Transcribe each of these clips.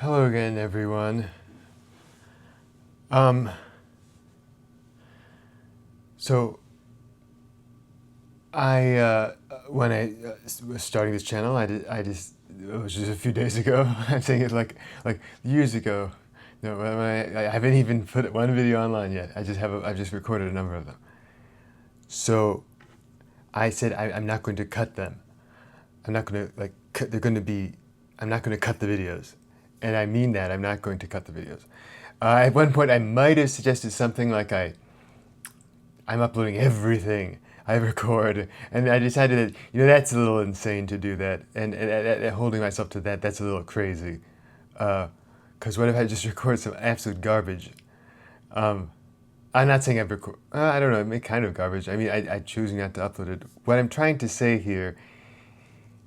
Hello again, everyone. Um, so when I was starting this channel, it was just a few days ago. I'm saying it like years ago. No, when I haven't even put one video online yet. I've just recorded a number of them. So I said I'm not going to cut them. I'm not going to they're going to be. I'm not going to cut the videos, and I mean that I'm not going to cut the videos. At one point, I might have suggested something like I'm uploading everything I record, and I decided that that's a little insane to do that, and holding myself to that's a little crazy. Because what if I just record some absolute garbage? Um, I'm not saying I record. I don't know. I make kind of garbage. I mean, I choose not to upload it. What I'm trying to say here,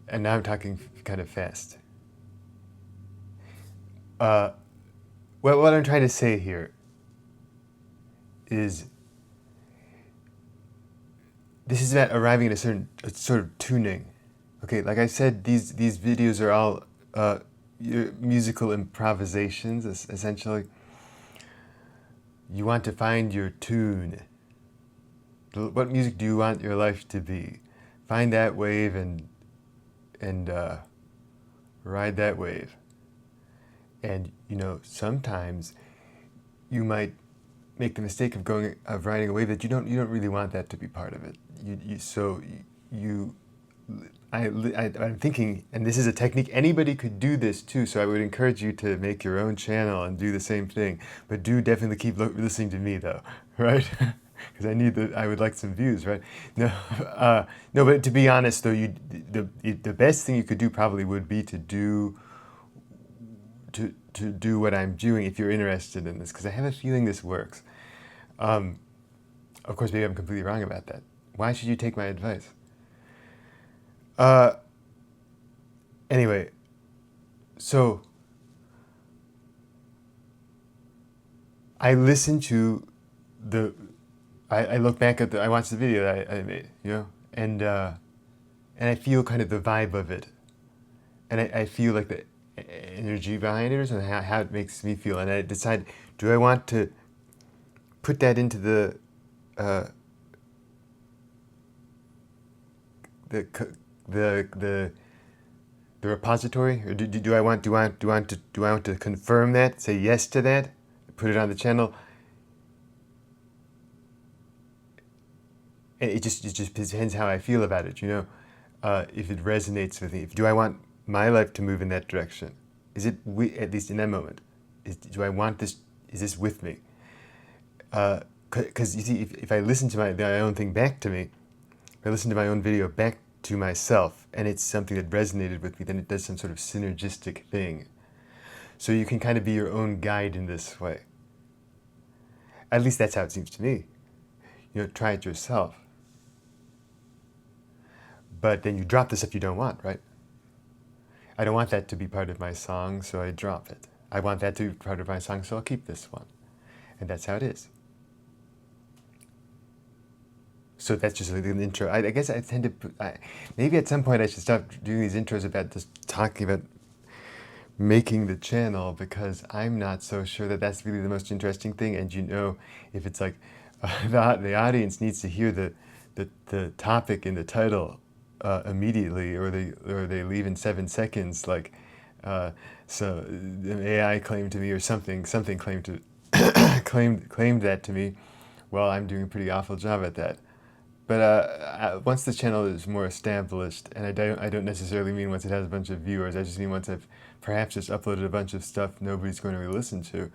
and now I'm talking kind of fast. Uh, what I'm trying to say here is this is about arriving at a sort of tuning. Okay, like I said, these videos are all musical improvisations, essentially. You want to find your tune. What music do you want your life to be? Find that wave and ride that wave. And sometimes you might make the mistake of riding a wave that you don't really want that to be part of it. I'm thinking, and this is a technique, anybody could do this too, so I would encourage you to make your own channel and do the same thing. But do definitely keep listening to me though, right? Because I would like some views, right? No, no, but to be honest though, the best thing you could do probably would be to do what I'm doing if you're interested in this, because I have a feeling this works. Of course, maybe I'm completely wrong about that. Why should you take my advice? Anyway, so I listened to I look back at I watched the video that I made, and I feel kind of the vibe of it, and I feel like the energy behind it, or something, how it makes me feel, and I decide, do I want to put that into the repository, or do I want to confirm that, say yes to that, put it on the channel? It just depends how I feel about it, if it resonates with me. Do I want my life to move in that direction? Is it, at least in that moment, do I want this? Is this with me? Because you see, if I listen to my own thing back to me, if I listen to my own video back to myself, and it's something that resonated with me, then it does some sort of synergistic thing. So you can kind of be your own guide in this way. At least that's how it seems to me. Try it yourself. But then you drop the stuff you don't want, right? I don't want that to be part of my song, so I drop it. I want that to be part of my song, so I'll keep this one. And that's how it is. So that's just like an intro. I guess I tend to maybe at some point I should stop doing these intros about just talking about making the channel, because I'm not so sure that that's really the most interesting thing. And if it's like the audience needs to hear the topic in the title immediately, or they leave in 7 seconds, like so an AI claimed to me, or something claimed to claimed that to me. Well, I'm doing a pretty awful job at that. But once the channel is more established, and I don't necessarily mean once it has a bunch of viewers, I just mean once I've perhaps just uploaded a bunch of stuff nobody's going to really listen to,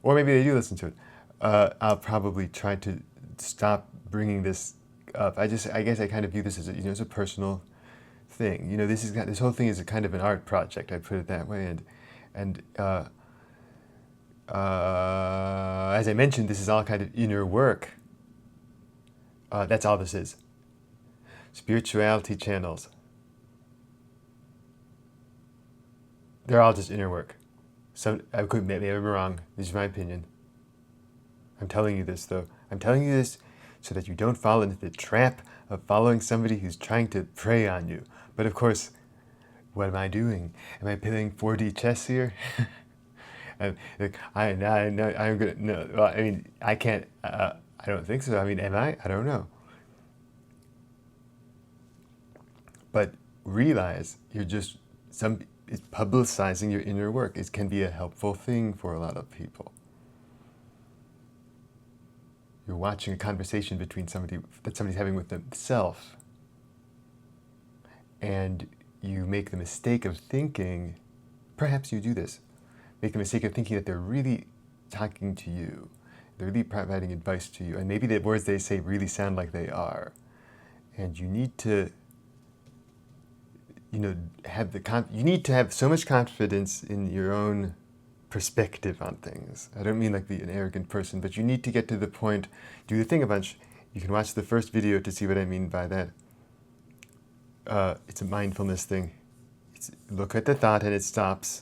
or maybe they do listen to it, I'll probably try to stop bringing this up. I guess I kind of view this as as a personal thing. This whole thing is a kind of an art project. I put it that way, and as I mentioned, this is all kind of inner work. That's all this is. Spirituality channels. They're all just inner work. Maybe I'm wrong. This is my opinion. I'm telling you this, though. I'm telling you this so that you don't fall into the trap of following somebody who's trying to prey on you. But of course, What am I doing? Am I playing 4D chess here? And like, I'm gonna no. Well, I mean, I can't. I don't think so. I mean, am I? I don't know. But realize you're just some. It's publicizing your inner work. It can be a helpful thing for a lot of people. You're watching a conversation between somebody that somebody's having with themselves, and you make the mistake of thinking. Perhaps you do this. Make the mistake of thinking that they're really talking to you. They're really providing advice to you. And maybe the words they say really sound like they are. And you need to, you need to have so much confidence in your own perspective on things. I don't mean like be an arrogant person, but you need to get to the point, do the thing a bunch. You can watch the first video to see what I mean by that. It's a mindfulness thing. Look at the thought and it stops.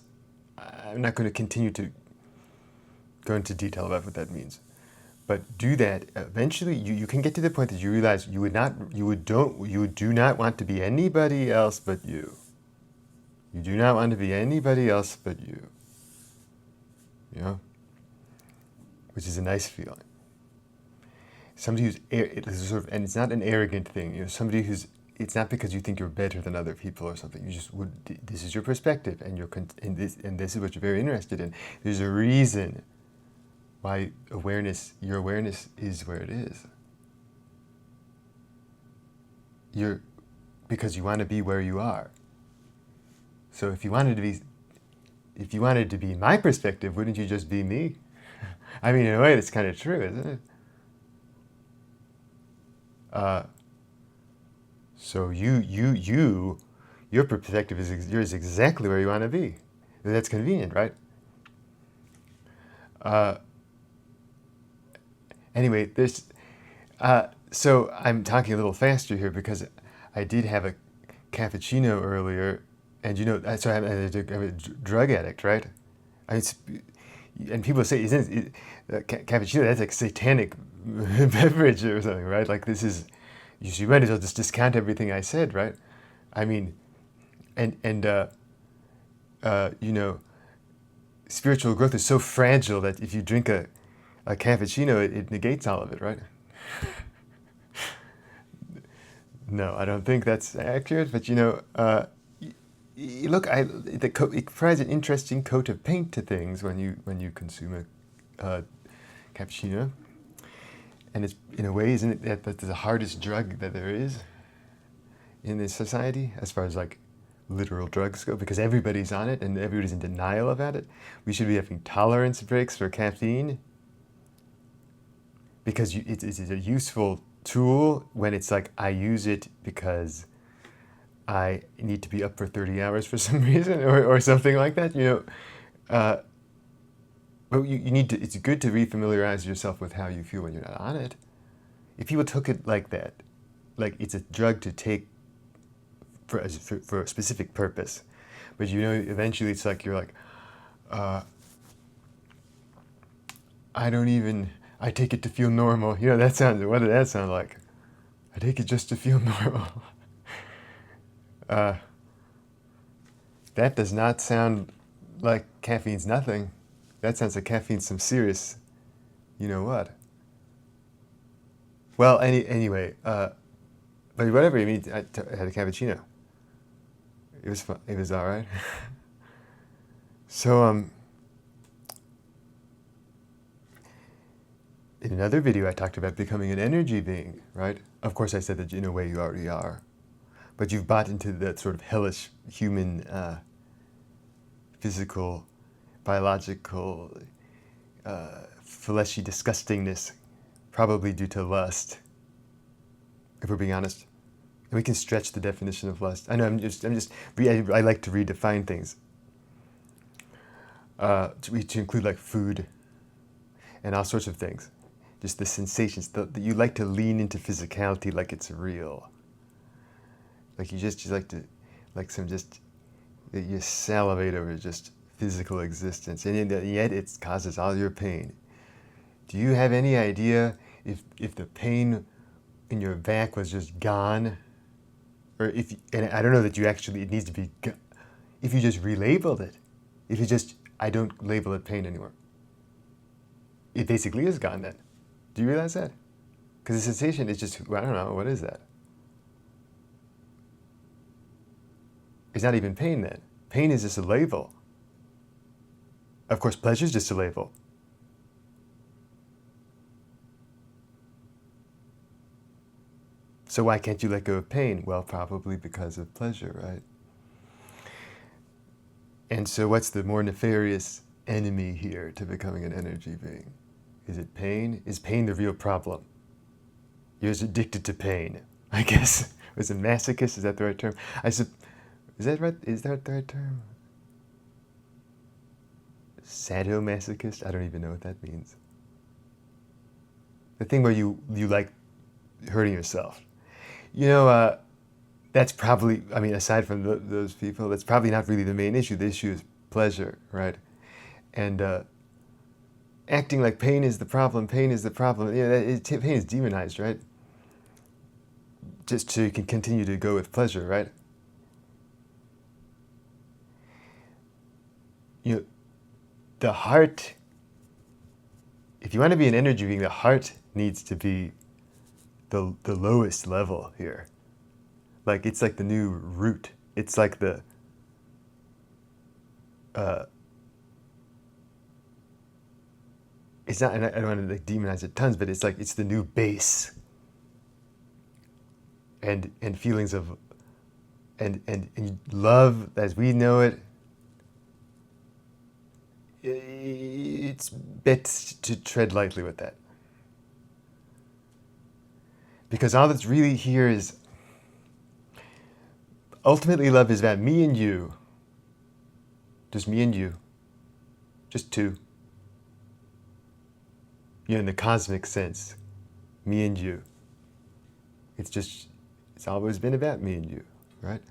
I'm not going to continue to go into detail about what that means, but do that. Eventually, you can get to the point that you realize you do not want to be anybody else but you. You do not want to be anybody else but you. You know, which is a nice feeling. Somebody who's and it's not an arrogant thing. You know, somebody who's. It's not because you think you're better than other people or something. You just would. This is your perspective, and this is what you're very interested in. There's a reason why your awareness is where it is. Because you want to be where you are. So if you wanted to be my perspective, wouldn't you just be me? I mean, in a way, that's kind of true, isn't it? So your perspective is exactly where you want to be. That's convenient, right? Anyway, so I'm talking a little faster here because I did have a cappuccino earlier, and so I'm a drug addict, right? And people say, isn't it, cappuccino? That's like satanic beverage or something, right? Like this is. You might as well just discount everything I said, right? I mean, spiritual growth is so fragile that if you drink a cappuccino, it negates all of it, right? No, I don't think that's accurate, but look, it provides an interesting coat of paint to things when you consume a cappuccino. And it's, in a way, isn't it that's the hardest drug that there is in this society, as far as like literal drugs go, because everybody's on it and everybody's in denial about it. We should be having tolerance breaks for caffeine because it's a useful tool when it's like I use it because I need to be up for 30 hours for some reason or something like that, But you need to. It's good to refamiliarize yourself with how you feel when you're not on it. If people took it like that, like it's a drug to take for a specific purpose, but eventually it's like you're like, I take it to feel normal. What did that sound like? I take it just to feel normal. That does not sound like caffeine's nothing. That sounds like caffeine's some serious, you know what. Well, anyway, but whatever you mean, I had a cappuccino. It was fun. It was all right. So, in another video, I talked about becoming an energy being, right? Of course, I said that in a way you already are, but you've bought into that sort of hellish human, physical, biological, fleshy disgustingness, probably due to lust, if we're being honest. And we can stretch the definition of lust. I know I like to redefine things. To include like food and all sorts of things. Just the sensations, that you like to lean into physicality like it's real. Like you like to, you salivate over just physical existence, and yet it causes all your pain. Do you have any idea if the pain in your back was just gone, or and I don't know that it needs to be if you just relabeled it, if you just, I don't label it pain anymore, it basically is gone then. Do you realize that? Because the sensation is just, well, I don't know, what is that? It's not even pain then. Pain is just a label. Of course, pleasure is just a label. So why can't you let go of pain? Well, probably because of pleasure, right? And so what's the more nefarious enemy here to becoming an energy being? Is it pain? Is pain the real problem? You're just addicted to pain, I guess. Was it masochist? Is that the right term? Is that right? Is that the right term? Sadomasochist? I don't even know what that means. The thing where you like hurting yourself. You know, that's probably, I mean, aside from those people, that's probably not really the main issue. The issue is pleasure, right? And acting like pain is the problem, pain is the problem. You know, pain is demonized, right? Just so you can continue to go with pleasure, right? You know, the heart, if you want to be an energy being, the heart needs to be the lowest level here. Like, it's like the new root. It's like the, it's not, and I don't want to like demonize it tons, but it's like, it's the new base. And feelings of, and love as we know it, it's best to tread lightly with that. Because all that's really here is, ultimately love is about me and you. Just me and you. Just two. You know, in the cosmic sense. Me and you. It's always been about me and you, right?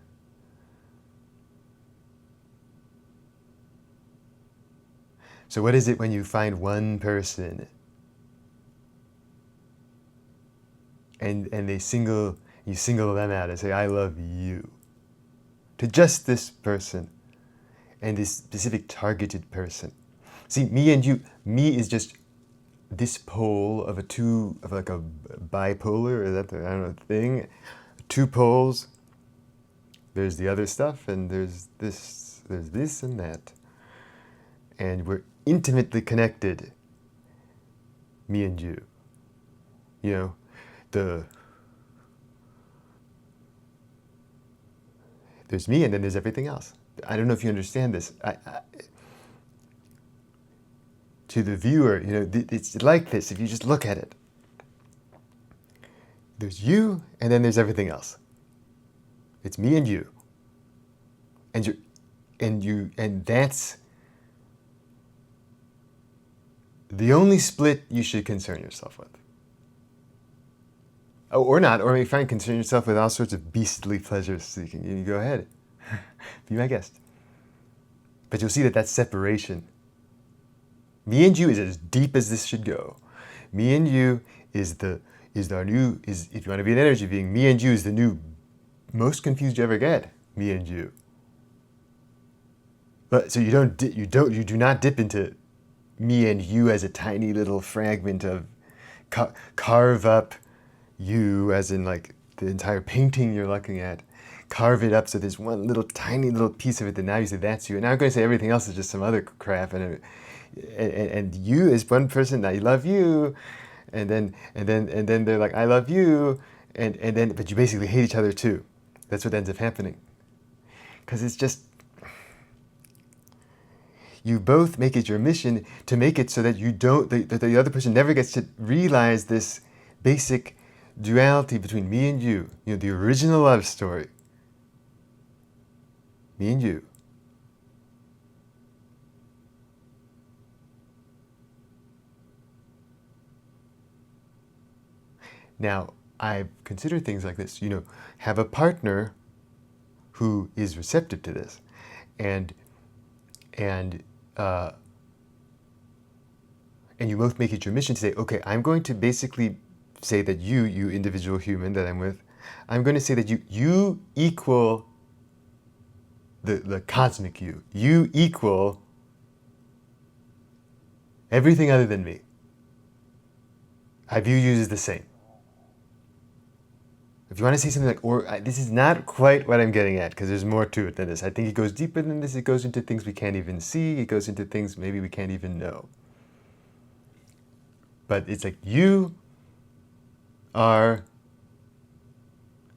So what is it when you find one person and you single them out and say, I love you, to just this person and this specific targeted person. See, me and you, me is just this pole of like a bipolar, or that, I don't know, thing. Two poles. There's the other stuff, and there's this and that. And we're intimately connected, me and you. You know, there's me and then there's everything else. I don't know if you understand this. To the viewer, you know, it's like this if you just look at it. There's you and then there's everything else. It's me and you. And that's the only split you should concern yourself with. Oh, or not, or if you find concern yourself with all sorts of beastly pleasure seeking, you go ahead. Be my guest. But you'll see that that separation, me and you, is as deep as this should go. Me and you is our new, if you want to be an energy being, me and you is the new most confused you ever get. Me and you. But so you do not dip into me and you as a tiny little fragment of carve up you, as in like the entire painting you're looking at. Carve it up so there's one little tiny little piece of it that now you say that's you. And now I'm going to say everything else is just some other crap. And you is one person, I love you. And then they're like, I love you. And then, but you basically hate each other too. That's what ends up happening. Because it's just, you both make it your mission to make it so that you don't, that the other person never gets to realize this basic duality between me and you. You know, the original love story. Me and you. Now, I've considered things like this. You know, have a partner who is receptive to this, and you both make it your mission to say, okay, I'm going to basically say that you individual human that I'm with, I'm going to say that you equal the cosmic you. You equal everything other than me. I view you as the same. If you want to see something like, this is not quite what I'm getting at, because there's more to it than this. I think it goes deeper than this. It goes into things we can't even see. It goes into things maybe we can't even know. But it's like you are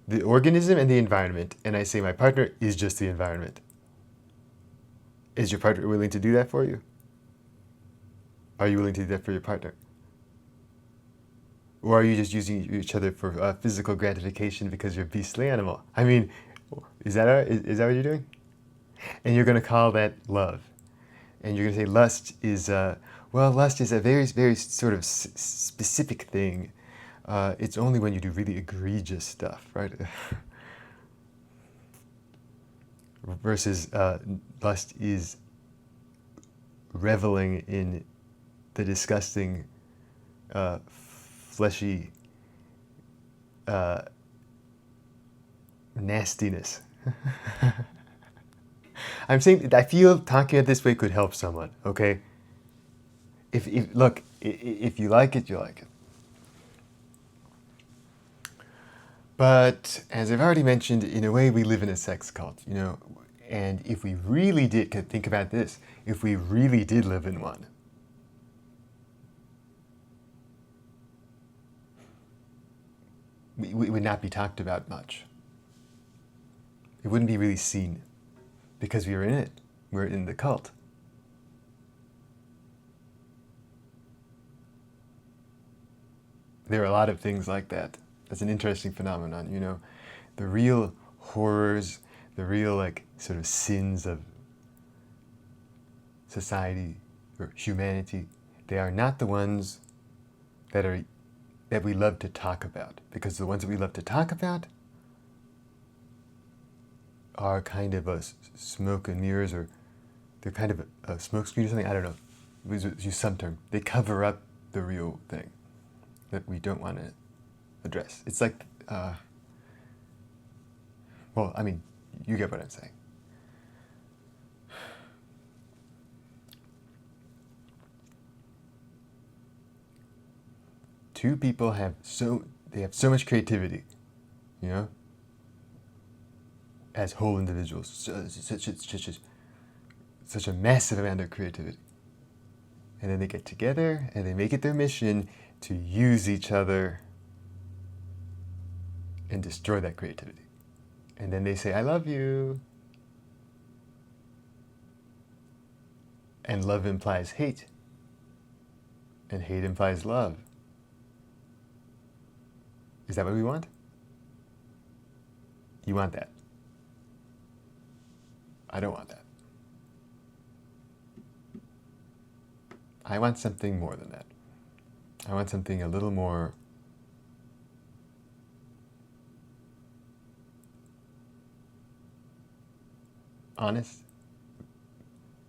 the organism and the environment, and I say my partner is just the environment. Is your partner willing to do that for you? Are you willing to do that for your partner? Or are you just using each other for physical gratification because you're a beastly animal? I mean, is that what you're doing? And you're going to call that love. And you're going to say lust is, lust is a very, very sort of specific thing. It's only when you do really egregious stuff, right? Versus lust is reveling in the disgusting, fleshy nastiness. I'm saying I feel talking it this way could help someone. Okay. If you like it, you like it. But as I've already mentioned, in a way, we live in a sex cult, you know. And if we really did, think about this, if we really did live in one, we would not be talked about much. It wouldn't be really seen because we are in it. We're in the cult. There are a lot of things like that. That's an interesting phenomenon, you know. The real horrors, the real sort of sins of society or humanity, they are not the ones that we love to talk about, because the ones that we love to talk about are kind of a smoke and mirrors, or they're kind of a smoke screen or something. I don't know. Use some term. They cover up the real thing that we don't want to address. It's like, you get what I'm saying. Two people have so much creativity, you know, as whole individuals. Such a massive amount of creativity. And then they get together and they make it their mission to use each other and destroy that creativity. And then they say, I love you. And love implies hate. And hate implies love. Is that what we want? You want that. I don't want that. I want something more than that. I want something a little more honest.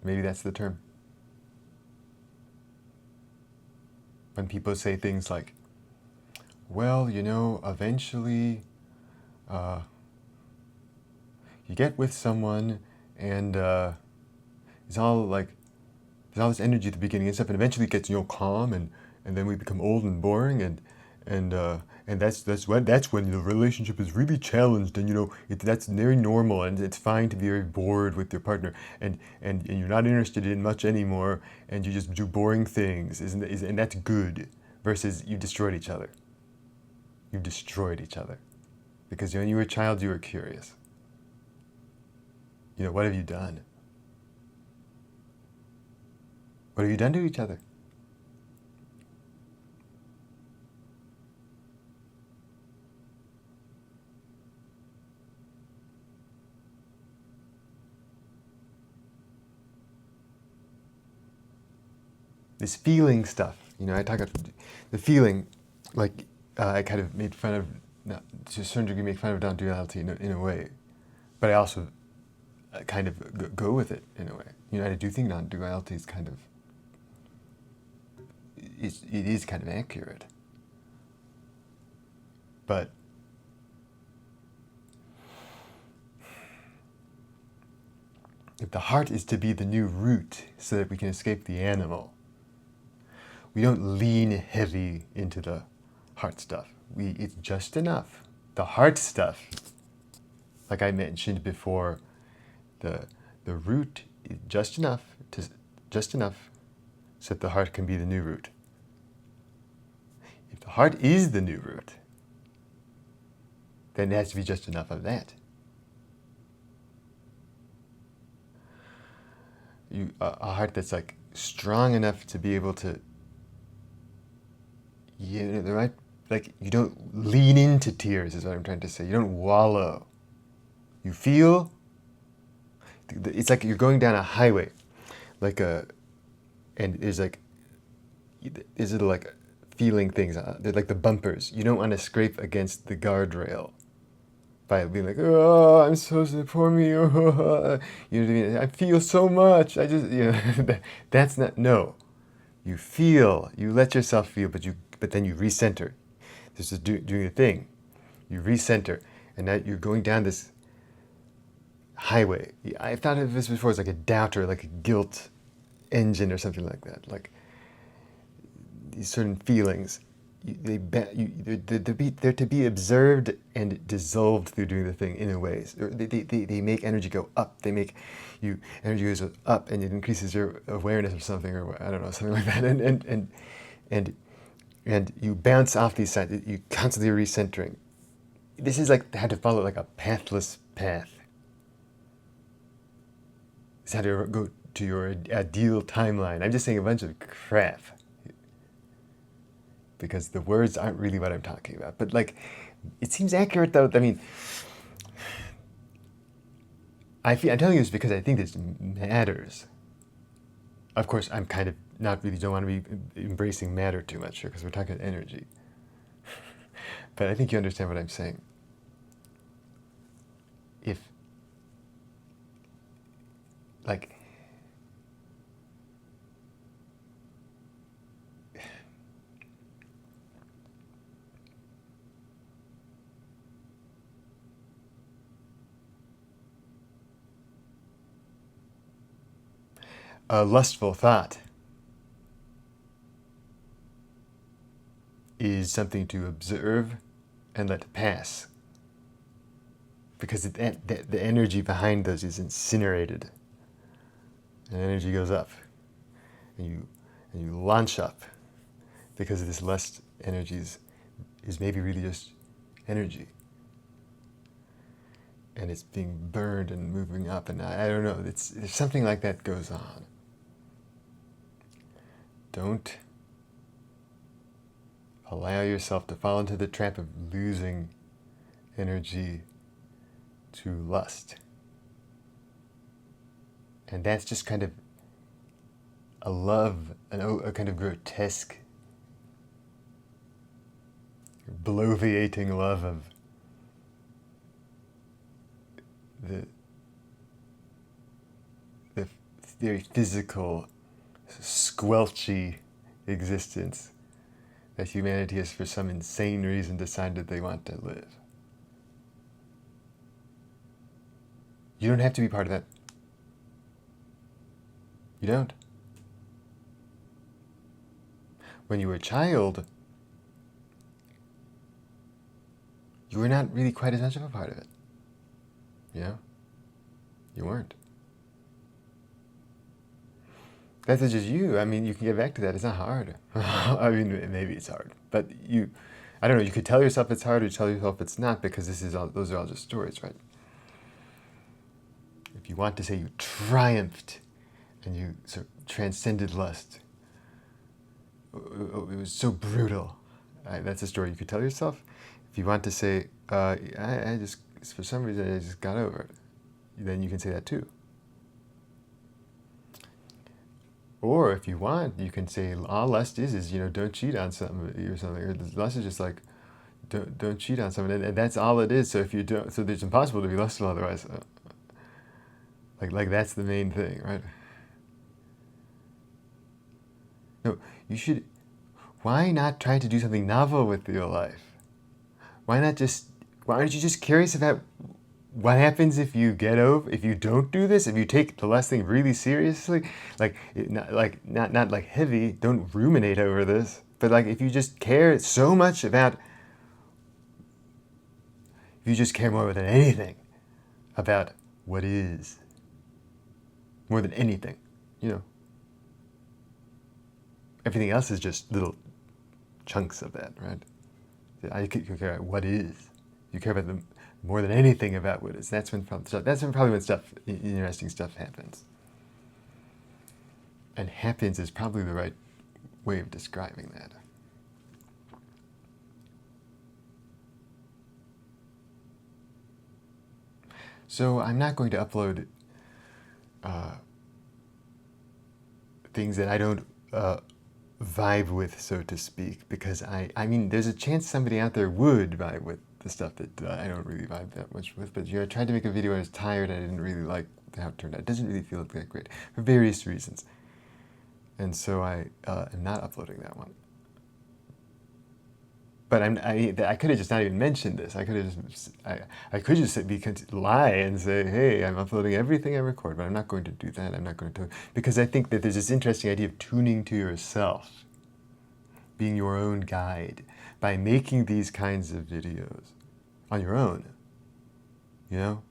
Maybe that's the term. When people say things like, well, you know, eventually you get with someone and it's all like, there's all this energy at the beginning and stuff, and eventually it gets, you know, calm, and then we become old and boring, and that's when the relationship is really challenged, and you know that's very normal, and it's fine to be very bored with your partner, and you're not interested in much anymore, and you just do boring things, and that's good. Versus you destroyed each other. You destroyed each other because when you were a child, you were curious. You know, what have you done? What have you done to each other? This feeling stuff, you know, I talk about the feeling, like I kind of made fun of, to a certain degree, make fun of non-duality in a way, but I also kind of go with it in a way. You know, I do think non-duality is kind of, it is kind of accurate. But if the heart is to be the new root so that we can escape the animal, we don't lean heavy into the heart stuff. It's just enough. The heart stuff, like I mentioned before, the root is just enough so that the heart can be the new root. If the heart is the new root, then it has to be just enough of that. A heart that's like strong enough to be able to, the right, like you don't lean into tears is what I'm trying to say. You don't wallow. You feel. It's like you're going down a highway, and there's like feeling things. They're like the bumpers. You don't want to scrape against the guardrail by being like, oh, I'm so sorry, poor me. Oh, you know what I mean? I feel so much. I just, that's not, no. You feel, you let yourself feel, but then you recenter. This is doing a thing. You recenter, and now you're going down this highway. I've thought of this before as like a doubter, like a guilt engine or something like that. Like these certain feelings, they're to be observed and dissolved through doing the thing in a way. They make energy go up. Energy goes up and it increases your awareness of something, or I don't know, something like that. And you bounce off these sides. You constantly recentering. This is like how to follow like a pathless path. It's how to go to your ideal timeline. I'm just saying a bunch of crap, because the words aren't really what I'm talking about. But like, it seems accurate though. I mean, I'm telling you this because I think this matters. Of course, I'm kind of don't want to be embracing matter too much here because we're talking energy. But I think you understand what I'm saying. If, like, a lustful thought is something to observe and let pass, because the energy behind those is incinerated, and energy goes up, and you launch up, because of this lust energy is maybe really just energy, and it's being burned and moving up, and I don't know, there's something like that goes on. Don't allow yourself to fall into the trap of losing energy to lust. And that's just kind of a love, a kind of grotesque, bloviating love of the very physical, squelchy existence that humanity has for some insane reason decided they want to live. You don't have to be part of that. You don't. When you were a child, you were not really quite as much of a part of it. You know? You weren't. That's just you. I mean, you can get back to that. It's not hard. I mean, maybe it's hard. But I don't know, you could tell yourself it's hard or tell yourself it's not, because those are all just stories, right? If you want to say you triumphed and you sort of transcended lust, it was so brutal, that's a story you could tell yourself. If you want to say, I just, for some reason, I just got over it, then you can say that too. Or if you want, you can say all lust is don't cheat on somebody or something. Or lust is just like, don't cheat on someone, and that's all it is. So if you don't, so it's impossible to be lustful otherwise. Like that's the main thing, right? No, you should. Why not try to do something novel with your life? Why aren't you just curious about what happens if you if you don't do this, if you take the last thing really seriously, not like heavy, don't ruminate over this, but like if you just care so much about, if you just care more than anything about what is, more than anything, you know, everything else is just little chunks of that, right? You care about what is. You care about them more than anything about what is. That's when probably when interesting stuff happens. And happens is probably the right way of describing that. So I'm not going to upload things that I don't vibe with, so to speak, because I mean, there's a chance somebody out there would vibe with the stuff that I don't really vibe that much with. But I tried to make a video and I was tired. I didn't really like how it turned out. It doesn't really feel that great for various reasons, and so I am not uploading that one. But I could have just not even mentioned this. I could just lie and say, hey, I'm uploading everything I record, but I'm not going to do that. I'm not going to, because I think that there's this interesting idea of tuning to yourself, being your own guide, by making these kinds of videos on your own, you know?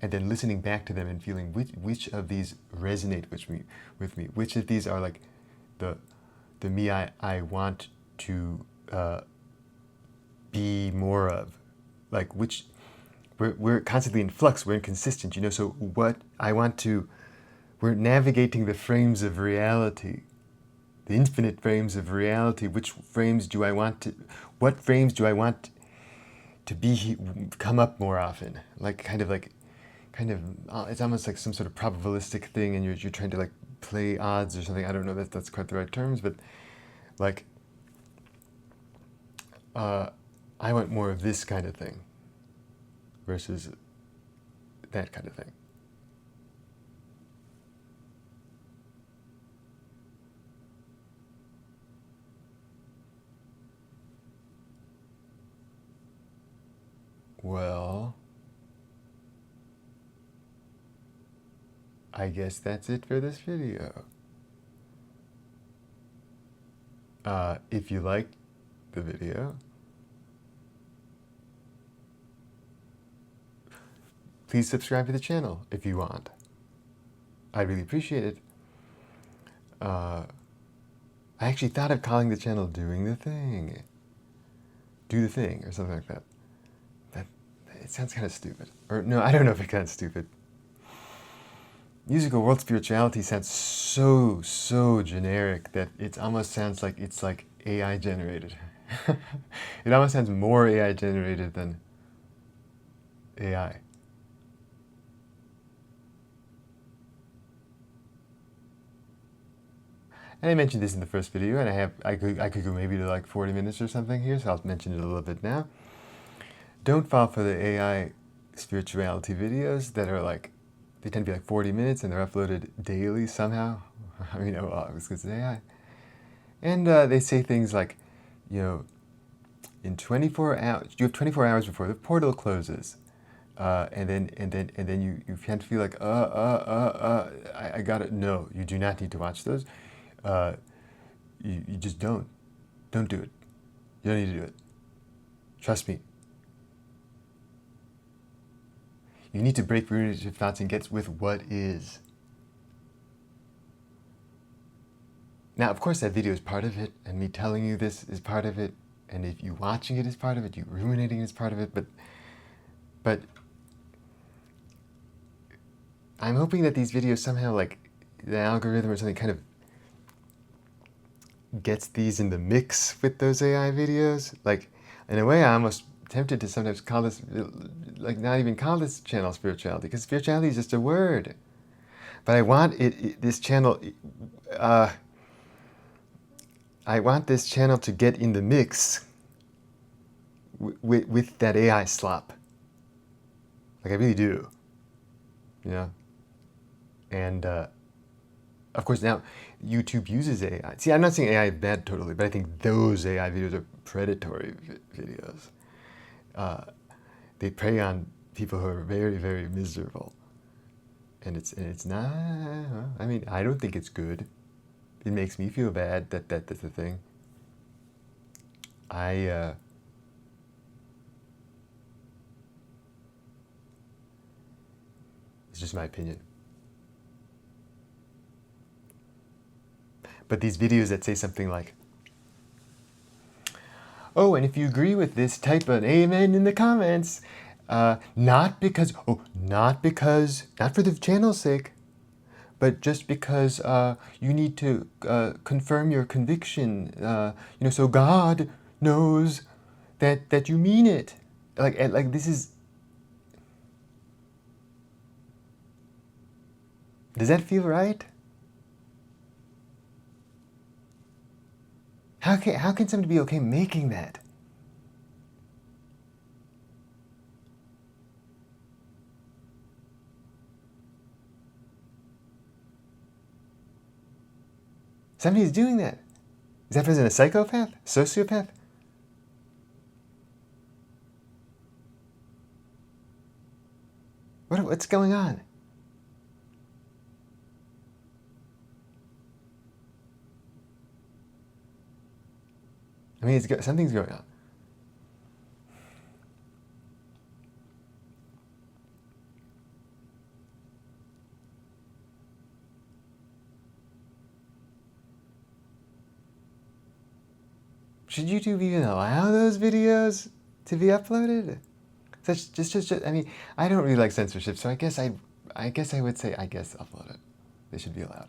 And then listening back to them and feeling which of these resonate with me, which of these are like the me I want to be more of, like which we're constantly in flux, we're inconsistent, you know. So what I want to, we're navigating the frames of reality, the infinite frames of reality. Which frames do I want to, what frames do I want to come up more often? Like kind of it's almost like some sort of probabilistic thing, and you're trying to like play odds or something. I don't know that that's quite the right terms, but like I want more of this kind of thing versus that kind of thing. Well, I guess that's it for this video. If you liked the video, please subscribe to the channel if you want. I'd really appreciate it. I actually thought of calling the channel Doing the Thing. Do the Thing, or something like that. It sounds kind of stupid. Or no, I don't know if it sounds stupid. Musical world spirituality sounds so generic that it almost sounds like it's like AI generated. It almost sounds more AI generated than AI. And I mentioned this in the first video, and I could go maybe to like 40 minutes or something here, so I'll mention it a little bit now. Don't fall for the AI spirituality videos that are like, they tend to be like 40 minutes and they're uploaded daily somehow. I mean, well, it's because it's AI. And they say things like, you know, in 24 hours, you have 24 hours before the portal closes. And then you can't feel like, I got it. No, you do not need to watch those. You just don't. Don't do it. You don't need to do it. Trust me. You need to break ruminative thoughts and get with what is. Now, of course, that video is part of it, and me telling you this is part of it, and if you watching it is part of it, you ruminating is part of it, but I'm hoping that these videos somehow, like the algorithm or something, kind of gets these in the mix with those AI videos. Like, in a way, I'm almost tempted to sometimes call this, like not even call this channel spirituality, because spirituality is just a word. But I want this channel, I want this channel to get in the mix with that AI slop. Like I really do, you know? And of course now YouTube uses AI. See, I'm not saying AI is bad totally, but I think those AI videos are predatory videos. They prey on people who are very, very miserable. And it's not, I mean, I don't think it's good. It makes me feel bad that's the thing. It's just my opinion. But these videos that say something like, oh, and if you agree with this, type an amen in the comments. Not for the channel's sake, but just because you need to confirm your conviction, so God knows that you mean it. Like this is. Does that feel right? How can somebody be okay making that? Somebody's doing that. Is that person a psychopath? Sociopath? What's going on? I mean, something's going on. Should YouTube even allow those videos to be uploaded? I mean, I don't really like censorship, so I guess I would say upload it. They should be allowed.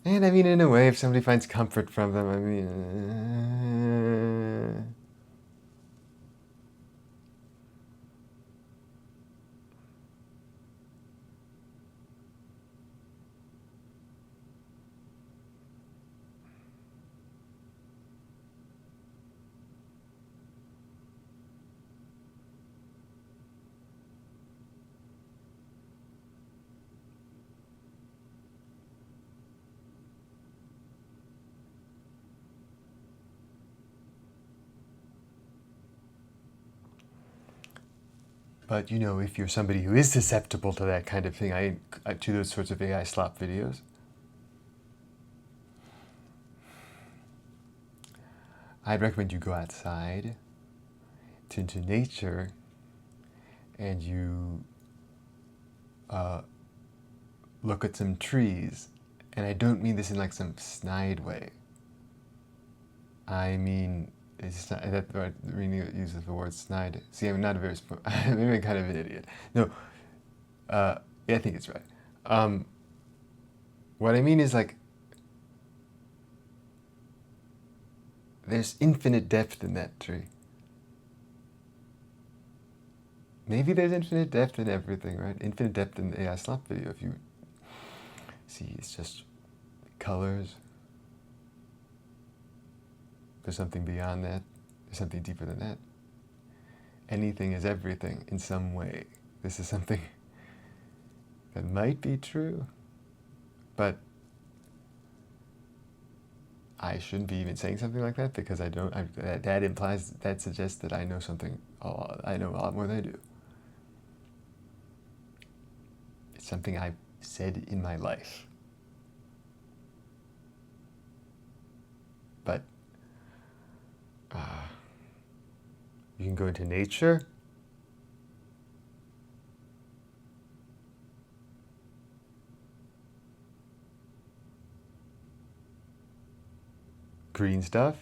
And I mean, in a way, if somebody finds comfort from them, I mean. But if you're somebody who is susceptible to that kind of thing, to those sorts of AI slop videos, I'd recommend you go outside into nature and you look at some trees. And I don't mean this in like some snide way. I mean, it's not that the right meaning uses the word snide. See, I'm not a very maybe I'm kind of an idiot. No, yeah, I think it's right. What I mean is like there's infinite depth in that tree. Maybe there's infinite depth in everything, right? Infinite depth in the AI slop video. If you see, it's just colors. There's something beyond that. There's something deeper than that. Anything is everything in some way. This is something that might be true, but I shouldn't be even saying something like that because I don't. That suggests that I know something. I know a lot more than I do. It's something I've said in my life, but you can go into nature. Green stuff.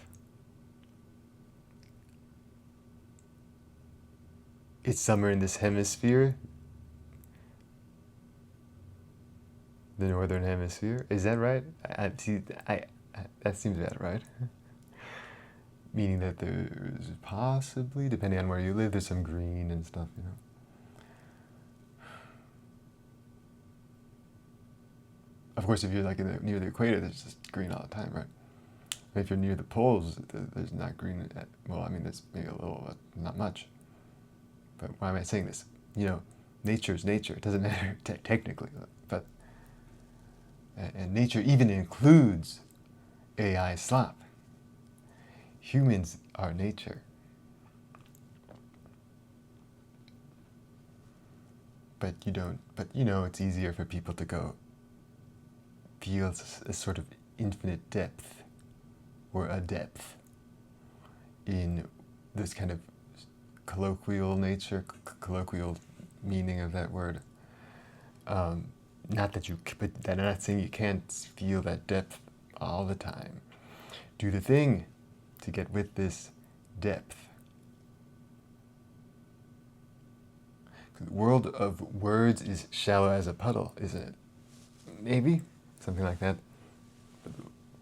It's summer in this hemisphere. The northern hemisphere. Is that right? That seems about right. Meaning that there's possibly, depending on where you live, there's some green and stuff, Of course, if you're like near the equator, there's just green all the time, right? But if you're near the poles, there's not green. Well, I mean, there's maybe a little, but not much. But why am I saying this? Nature is nature. It doesn't matter technically, but and nature even includes AI slop. humans are nature. But you don't, but you know, it's easier for people to go feel a sort of infinite depth or a depth in this kind of colloquial nature, colloquial meaning of that word. Not that you, but I'm not saying you can't feel that depth all the time. Do the thing to get with this depth. The world of words is shallow as a puddle, isn't it? Maybe something like that.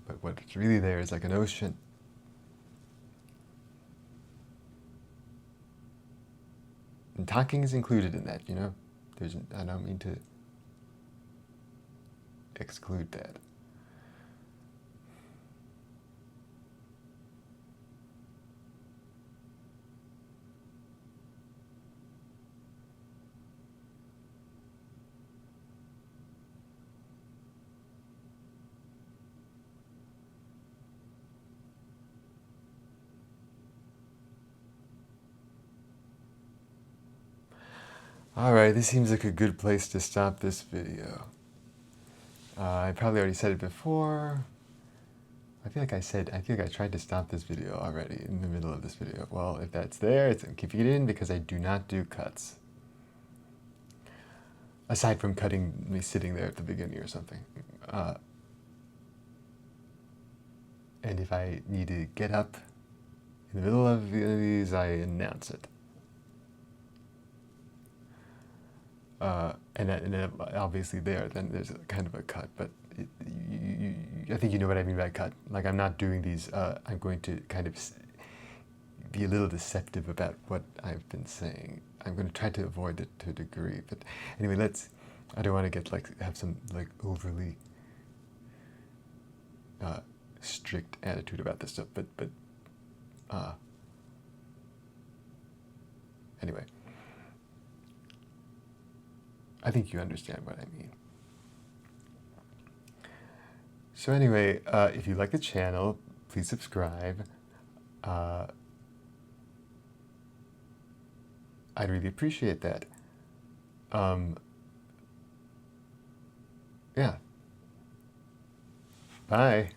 But what's really there is like an ocean. And talking is included in that, you know? I don't mean to exclude that. Alright, this seems like a good place to stop this video. I probably already said it before. I feel like I tried to stop this video already in the middle of this video. Well, if that's there, I'm keeping it in because I do not do cuts. Aside from cutting me sitting there at the beginning or something. And if I need to get up in the middle of these, I announce it. And then obviously then there's a kind of a cut, but I think you know what I mean by cut. Like I'm not doing these, I'm going to kind of be a little deceptive about what I've been saying. I'm going to try to avoid it to a degree, but anyway, I don't want to get have some overly strict attitude about this stuff, but anyway. I think you understand what I mean. So anyway, if you like the channel, please subscribe. I'd really appreciate that. Yeah. Bye.